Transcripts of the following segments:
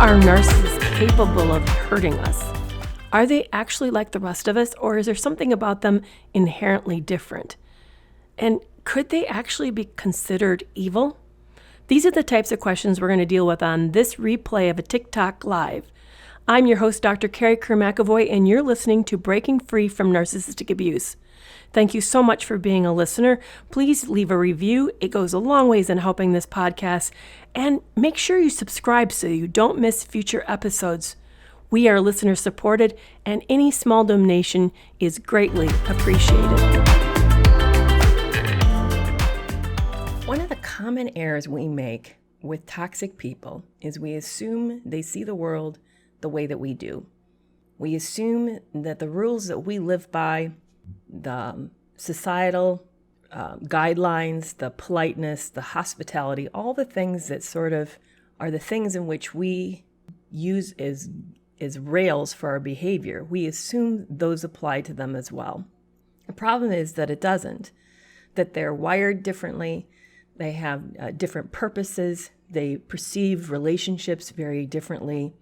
Are narcissists capable of hurting us? Are they actually like the rest of us, or is there something about them inherently different? And could they actually be considered evil? These are the types of questions we're going to deal with on this replay of a TikTok Live. I'm your host, Dr. Carrie Kerr-McAvoy, and you're listening to Breaking Free from Narcissistic Abuse. Thank you so much for being a listener. Please leave a review. It goes a long ways in helping this podcast. And make sure you subscribe so you don't miss future episodes. We are listener supported, and any small donation is greatly appreciated. One of the common errors we make with toxic people is we assume they see the world the way that we do. We assume that the rules that we live by, the societal guidelines, the politeness, the hospitality, all the things that sort of are the things in which we use as rails for our behavior, we assume those apply to them as well. The problem is that it doesn't, that they're wired differently, they have different purposes, they perceive relationships very differently,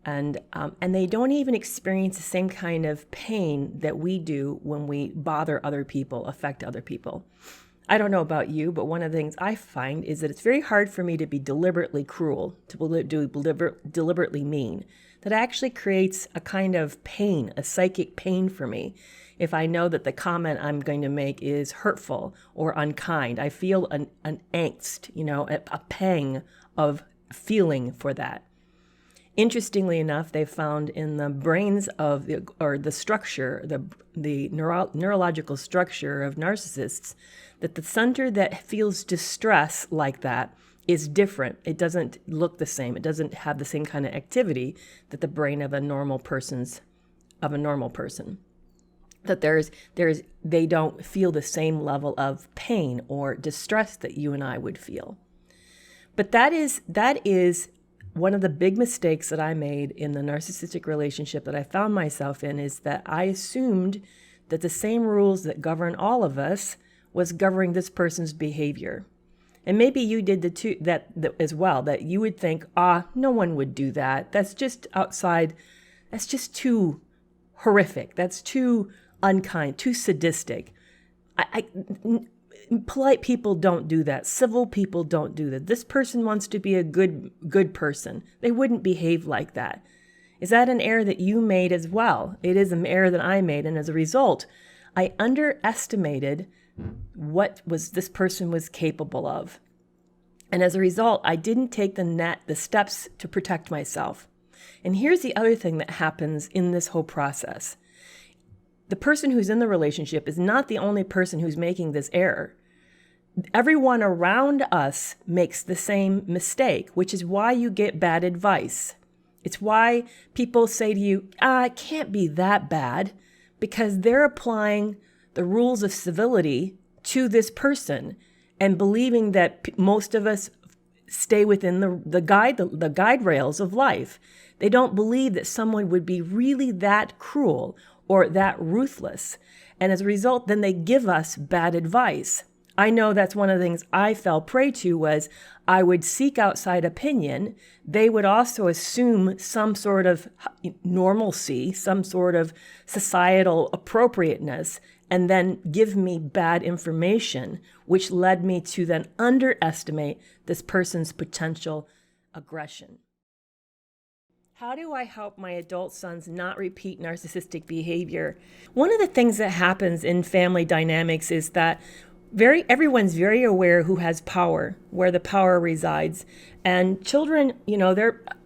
and they don't even experience the same kind of pain that we do when we bother other people, affect other people. I don't know about you, but one of the things I find is that it's very hard for me to be deliberately cruel, to deliberately mean. That actually creates a kind of pain, a psychic pain for me. If I know that the comment I'm going to make is hurtful or unkind, I feel an angst, a pang of feeling for that. Interestingly enough, they found in the brains of the structure, the neurological structure of narcissists, that the center that feels distress like that is different. It doesn't look the same. It doesn't have the same kind of activity that the brain of a normal person. That they don't feel the same level of pain or distress that you and I would feel. But that is one of the big mistakes that I made in the narcissistic relationship that I found myself in, is that I assumed that the same rules that govern all of us was governing this person's behavior. And maybe you did that as well, that you would think, no one would do that. That's just outside. That's just too horrific. That's too unkind, too sadistic. Polite people don't do that. Civil people don't do that. This person wants to be a good person. They wouldn't behave like that. Is that an error that you made as well? It is an error that I made, and as a result, I underestimated what this person was capable of. And as a result, I didn't take the steps to protect myself. And here's the other thing that happens in this whole process. The person who's in the relationship is not the only person who's making this error. Everyone around us makes the same mistake, which is why you get bad advice. It's why people say to you, it can't be that bad, because they're applying the rules of civility to this person and believing that most of us stay within the guide rails of life. They don't believe that someone would be really that cruel or that ruthless. And as a result, then they give us bad advice. I know that's one of the things I fell prey to, was I would seek outside opinion. They would also assume some sort of normalcy, some sort of societal appropriateness, and then give me bad information, which led me to then underestimate this person's potential aggression. How do I help my adult sons not repeat narcissistic behavior? One of the things that happens in family dynamics is that everyone's very aware who has power, where the power resides. And children,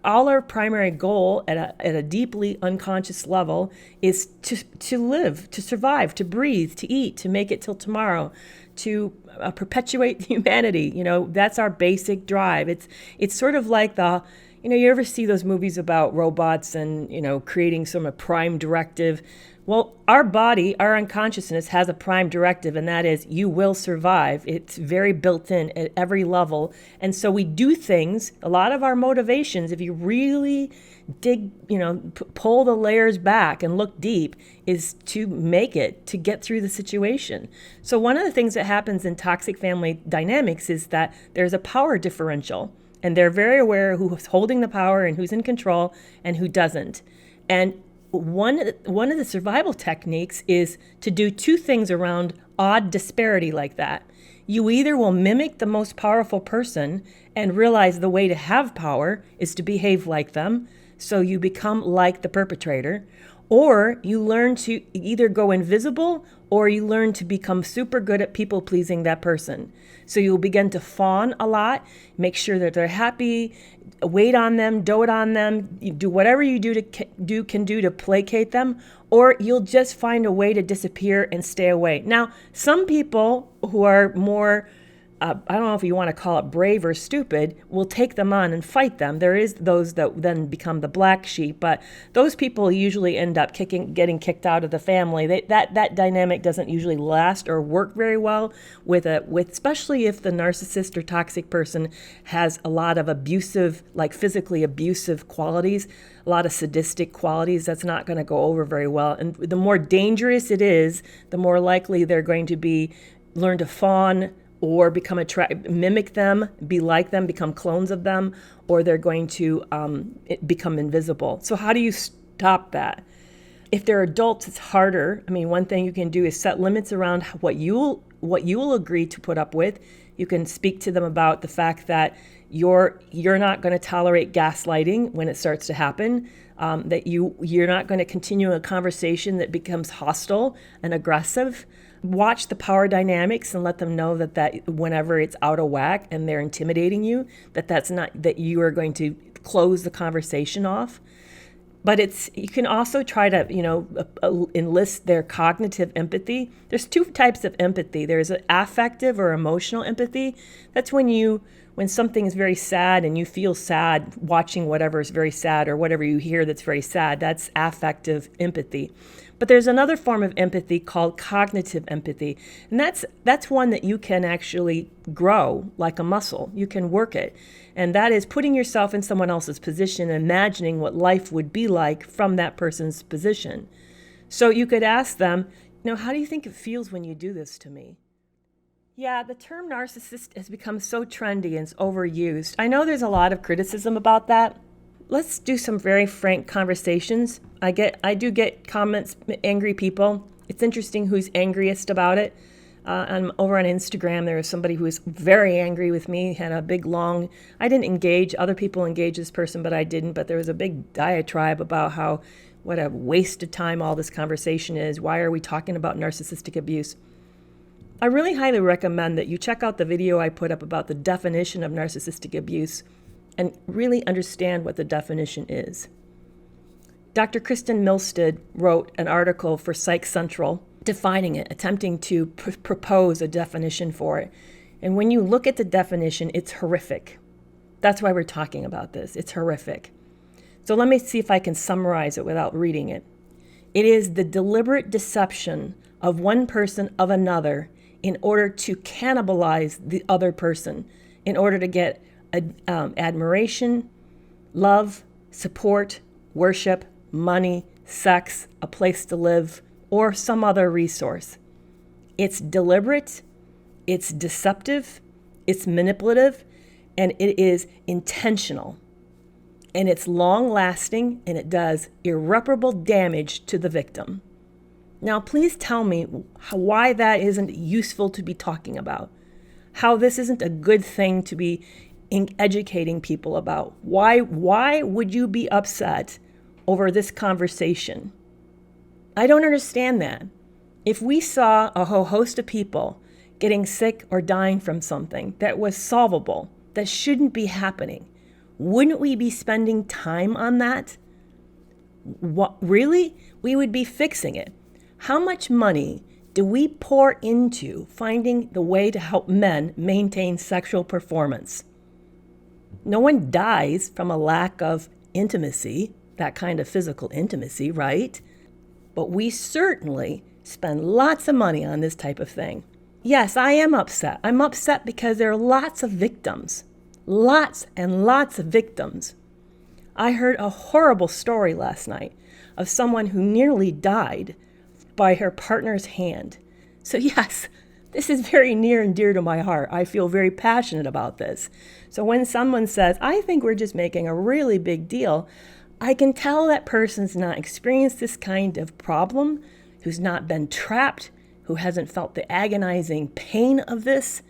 our primary goal at a deeply unconscious level is to live, to survive, to breathe, to eat, to make it till tomorrow, to perpetuate humanity. That's our basic drive. It's sort of like you ever see those movies about robots and, creating some prime directive? Well, our body, our unconsciousness has a prime directive, and that is you will survive. It's very built in at every level. And so we do things, a lot of our motivations, if you really dig, pull the layers back and look deep, is to make it, to get through the situation. So one of the things that happens in toxic family dynamics is that there's a power differential. And they're very aware of who's holding the power and who's in control and who doesn't. And one of the survival techniques is to do two things around odd disparity like that. You either will mimic the most powerful person and realize the way to have power is to behave like them, so you become like the perpetrator, or you learn to either go invisible or you learn to become super good at people pleasing that person. So you'll begin to fawn a lot, make sure that they're happy, wait on them, dote on them, you do whatever you can do to placate them, or you'll just find a way to disappear and stay away. Now, some people who are more I don't know if you want to call it brave or stupid, will take them on and fight them. There is those that then become the black sheep, but those people usually end up getting kicked out of the family. That dynamic doesn't usually last or work very well with especially if the narcissist or toxic person has a lot of abusive, like physically abusive qualities, a lot of sadistic qualities. That's not going to go over very well. And the more dangerous it is, the more likely they're going to learn to fawn, or mimic them, be like them, become clones of them, or they're going to become invisible. So how do you stop that? If they're adults, it's harder. I mean, one thing you can do is set limits around what you will agree to put up with. You can speak to them about the fact that you're not going to tolerate gaslighting when it starts to happen, that you're not going to continue a conversation that becomes hostile and aggressive. Watch the power dynamics and let them know that whenever it's out of whack and they're intimidating you, that's not, that you are going to close the conversation off. But you can also try to, enlist their cognitive empathy. There's two types of empathy. There's affective or emotional empathy. That's when something is very sad and you feel sad watching whatever is very sad or whatever you hear that's very sad. That's affective empathy. But there's another form of empathy called cognitive empathy. And that's one that you can actually grow like a muscle. You can work it. And that is putting yourself in someone else's position, imagining what life would be like from that person's position. So you could ask them, how do you think it feels when you do this to me? Yeah, the term narcissist has become so trendy and it's overused. I know there's a lot of criticism about that. Let's do some very frank conversations. I do get comments, angry people. It's interesting who's angriest about it. I'm over on Instagram. There was somebody who was very angry with me, had a big long, I didn't engage, other people engaged this person, but I didn't. But there was a big diatribe about what a waste of time all this conversation is. Why are we talking about narcissistic abuse? I really highly recommend that you check out the video I put up about the definition of narcissistic abuse and really understand what the definition is. Dr. Kristen Milstead wrote an article for Psych Central defining it, attempting to propose a definition for it. And when you look at the definition, it's horrific. That's why we're talking about this. It's horrific. So let me see if I can summarize it without reading it. It is the deliberate deception of one person of another in order to cannibalize the other person, in order to get admiration, love, support, worship, money, sex, a place to live, or some other resource. It's deliberate, it's deceptive, it's manipulative, and it is intentional. And it's long-lasting, and it does irreparable damage to the victim. Now, please tell me why that isn't useful to be talking about, how this isn't a good thing to be educating people about. Why would you be upset over this conversation? I don't understand that. If we saw a whole host of people getting sick or dying from something that was solvable, that shouldn't be happening, wouldn't we be spending time on that? What, really? We would be fixing it. How much money do we pour into finding the way to help men maintain sexual performance? No one dies from a lack of intimacy, that kind of physical intimacy, right? But we certainly spend lots of money on this type of thing. Yes, I am upset. I'm upset because there are lots of victims. Lots and lots of victims. I heard a horrible story last night of someone who nearly died by her partner's hand. So yes, This is very near and dear to my heart. I feel very passionate about this. So when someone says, I think we're just making a really big deal, I can tell that person's not experienced this kind of problem, who's not been trapped, who hasn't felt the agonizing pain of this.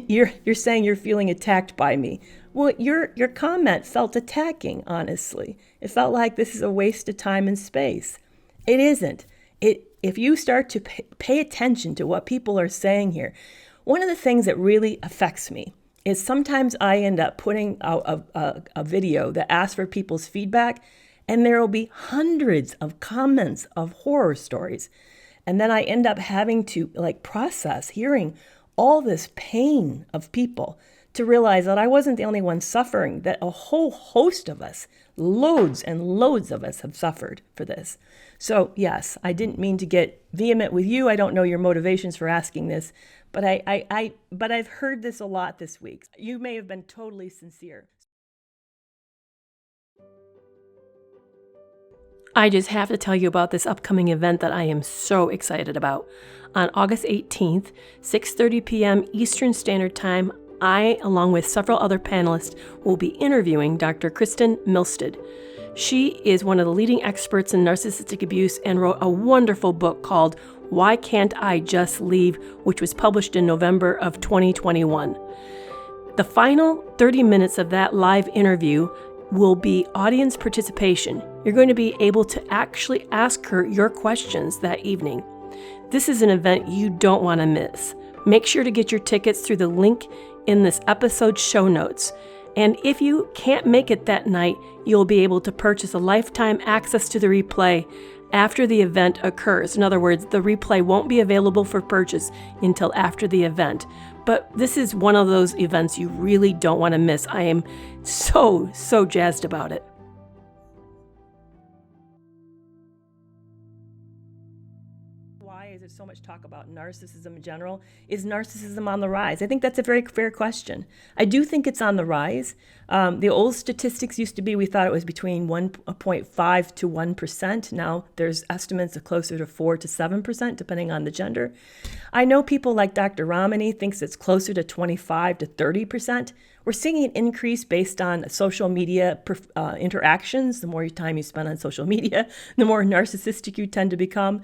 You're saying you're feeling attacked by me. Well, your comment felt attacking, honestly. It felt like this is a waste of time and space. It isn't. If you start to pay attention to what people are saying here, one of the things that really affects me is sometimes I end up putting out a video that asks for people's feedback, and there will be hundreds of comments of horror stories. And then I end up having to process hearing all this pain of people to realize that I wasn't the only one suffering, that a whole host of us, loads and loads of us have suffered for this. So yes, I didn't mean to get vehement with you. I don't know your motivations for asking this, but I've heard this a lot this week. You may have been totally sincere. I just have to tell you about this upcoming event that I am so excited about. On August 18th, 6:30 p.m. Eastern Standard Time, I, along with several other panelists, will be interviewing Dr. Kristen Milstead. She is one of the leading experts in narcissistic abuse and wrote a wonderful book called Why Can't I Just Leave, which was published in November of 2021. The final 30 minutes of that live interview will be audience participation. You're going to be able to actually ask her your questions that evening. This is an event you don't want to miss. Make sure to get your tickets through the link in this episode's show notes. And if you can't make it that night, you'll be able to purchase a lifetime access to the replay after the event occurs. In other words, the replay won't be available for purchase until after the event. But this is one of those events you really don't want to miss. I am so jazzed about it. Why is there so much talk about narcissism in general? Is narcissism on the rise? I think that's a very fair question. I do think it's on the rise. The old statistics used to be, we thought it was between 1.5 to 1%. Now there's estimates of closer to 4 to 7%, depending on the gender. I know people like Dr. Ramani thinks it's closer to 25 to 30%. We're seeing an increase based on social media interactions. The more time you spend on social media, the more narcissistic you tend to become.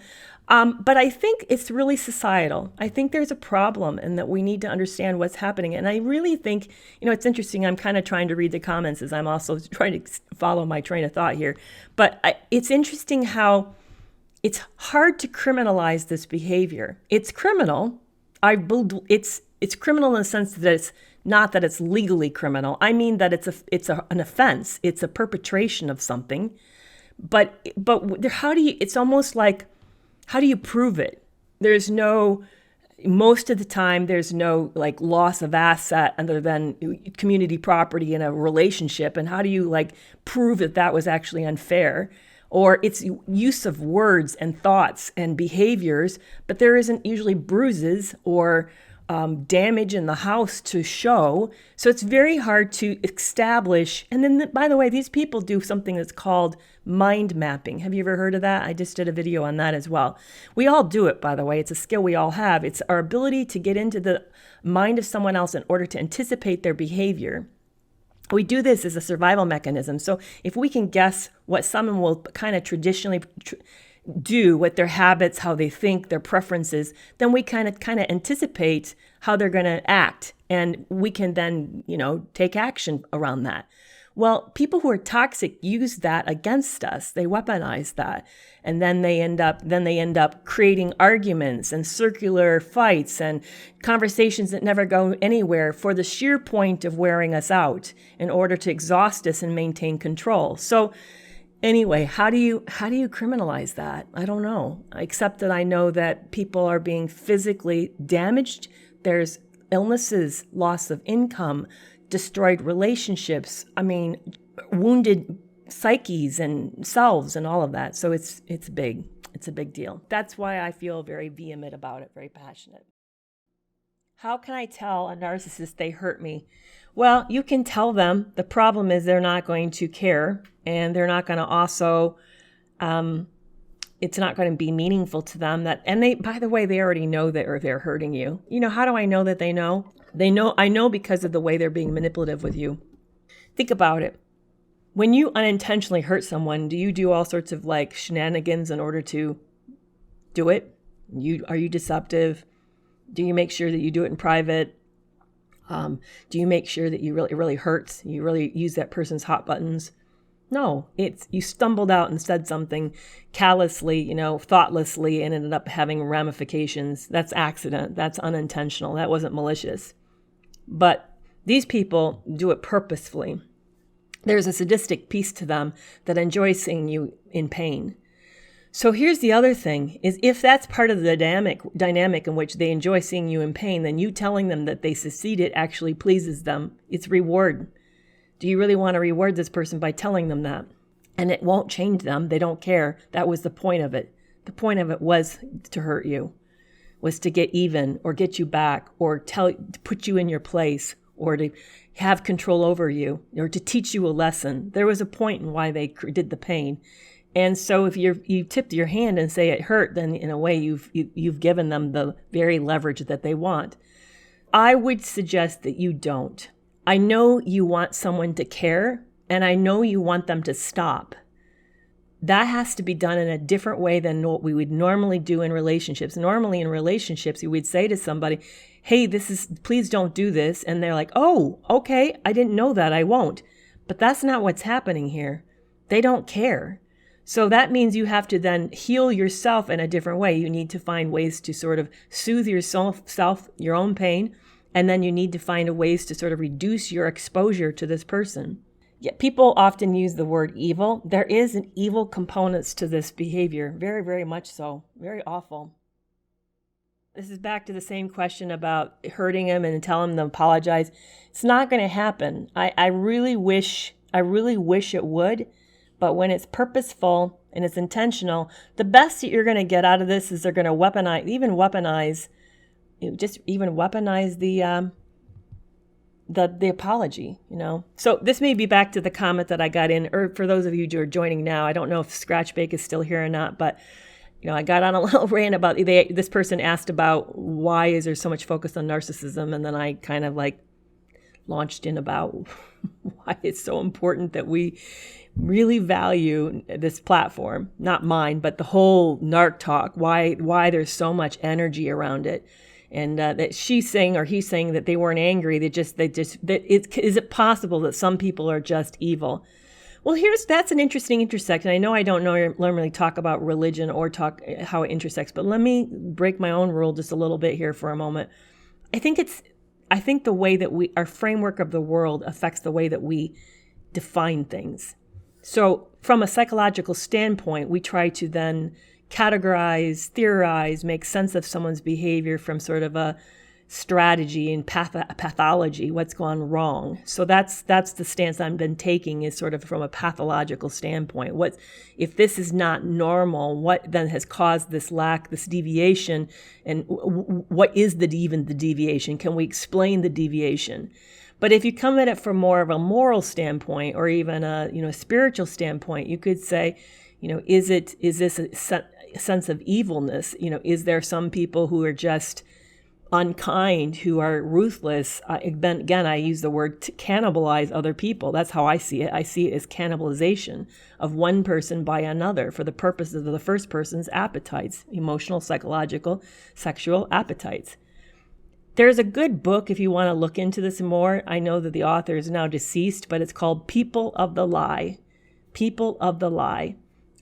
But I think it's really societal. I think there's a problem and that we need to understand what's happening. And I really think, it's interesting. I'm kind of trying to read the comments as I'm also trying to follow my train of thought here. But it's interesting how it's hard to criminalize this behavior. It's criminal. It's criminal in the sense that it's not that it's legally criminal. I mean that it's an offense. It's a perpetration of something. But how do you? It's almost like, how do you prove it? Most of the time, there's no loss of asset other than community property in a relationship. And how do you prove that was actually unfair? Or it's use of words and thoughts and behaviors, but there isn't usually bruises or damage in the house to show. So it's very hard to establish. And then, by the way, these people do something that's called mind mapping. Have you ever heard of that? I just did a video on that as well. We all do it, by the way. It's a skill we all have. It's our ability to get into the mind of someone else in order to anticipate their behavior. We do this as a survival mechanism. So if we can guess what someone will kind of traditionally do, what their habits, how they think, their preferences, then we kind of anticipate how they're going to act. And we can then, take action around that. Well, people who are toxic use that against us. They weaponize that. And then they end up creating arguments and circular fights and conversations that never go anywhere for the sheer point of wearing us out in order to exhaust us and maintain control. So anyway, how do you criminalize that? I don't know, except that I know that people are being physically damaged. There's illnesses, loss of income, destroyed relationships. Wounded psyches and selves and all of that. So it's big. It's a big deal. That's why I feel very vehement about it, very passionate. How can I tell a narcissist they hurt me? Well, you can tell them. The problem is they're not going to care, and they're not going to also it's not going to be meaningful to them. And they, by the way, they already know that, or they're hurting you. You know, how do I know that they know? I know because of the way they're being manipulative with you. Think about it. When you unintentionally hurt someone, do you do all sorts of like shenanigans in order to do it? Are you deceptive? Do you make sure that you do it in private? Do you make sure that it really hurts? You really use that person's hot buttons? No, it's you stumbled out and said something callously, thoughtlessly, and ended up having ramifications. That's accident. That's unintentional. That wasn't malicious. But these people do it purposefully. There's a sadistic piece to them that enjoys seeing you in pain. So here's the other thing, is if that's part of the dynamic in which they enjoy seeing you in pain, then you telling them that they succeeded actually pleases them. It's reward. Do you really want to reward this person by telling them that? And it won't change them. They don't care. That was the point of it. The point of it was to hurt you, was to get even or get you back or to put you in your place or to have control over you or to teach you a lesson. There was a point in why they did the pain. And so if you tipped your hand and say it hurt, then in a way you've given them the very leverage that they want. I would suggest that you don't. I know you want someone to care, and I know you want them to stop. That has to be done in a different way than what we would normally do in relationships. Normally in relationships, you would say to somebody, hey, please don't do this. And they're like, oh, okay, I didn't know that, I won't. But that's not what's happening here. They don't care. So that means you have to then heal yourself in a different way. You need to find ways to sort of soothe yourself, your own pain, and then you need to find ways to sort of reduce your exposure to this person. Yet people often use the word evil. There is an evil components to this behavior, very, very much so, very awful. This is back to the same question about hurting him and telling him to apologize. It's not going to happen. I really wish it would. But when it's purposeful and it's intentional, the best that you're going to get out of this is they're going to weaponize the apology, So this may be back to the comment that I got in, or for those of you who are joining now, I don't know if Scratchbake is still here or not, but I got on a little rant about this person asked about why is there so much focus on narcissism, and then I kind of like launched in about why it's so important that we really value this platform, not mine, but the whole narc talk, why there's so much energy around it. And that she's saying, or he's saying, that they weren't angry. Is it possible that some people are just evil? Well, that's an interesting intersection. I know I don't normally talk about religion or talk how it intersects, but let me break my own rule just a little bit here for a moment. I think the way that our framework of the world affects the way that we define things. So from a psychological standpoint, we try to then categorize, theorize, make sense of someone's behavior from sort of a strategy and pathology, what's gone wrong. So that's the stance I've been taking, is sort of from a pathological standpoint. If this is not normal, what then has caused this deviation, and what is even the deviation? Can we explain the deviation? But if you come at it from more of a moral standpoint, or even a spiritual standpoint, you could say, is this a sense of evilness? Is there some people who are just unkind, who are ruthless? Again, I use the word to cannibalize other people. That's how I see it. I see it as cannibalization of one person by another for the purposes of the first person's appetites, emotional, psychological, sexual appetites. There's a good book if you want to look into this more. I know that the author is now deceased, but it's called People of the Lie. People of the Lie.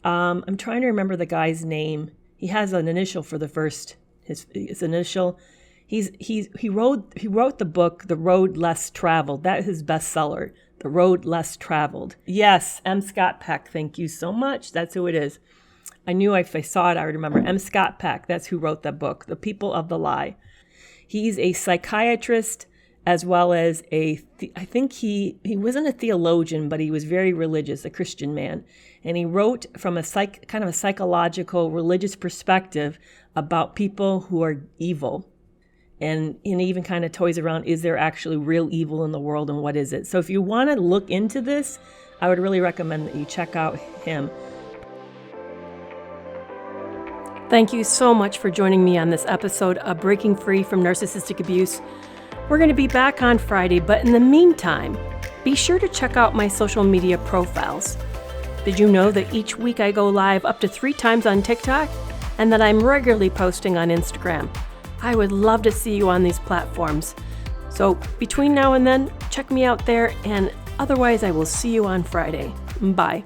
I'm trying to remember the guy's name. He has an initial for the first. His initial. He wrote the book The Road Less Traveled. That is his bestseller. The Road Less Traveled. Yes, M. Scott Peck. Thank you so much. That's who it is. I knew if I saw it, I would remember. M. Scott Peck. That's who wrote that book. The People of the Lie. He's a psychiatrist as well as I think he wasn't a theologian, but he was very religious, a Christian man. And he wrote from a kind of a psychological, religious perspective about people who are evil. And even kind of toys around, is there actually real evil in the world, and what is it? So if you want to look into this, I would really recommend that you check out him. Thank you so much for joining me on this episode of Breaking Free from Narcissistic Abuse. We're going to be back on Friday, but in the meantime, be sure to check out my social media profiles. Did you know that each week I go live up to 3 times on TikTok and that I'm regularly posting on Instagram? I would love to see you on these platforms. So between now and then, check me out there, and otherwise I will see you on Friday. Bye.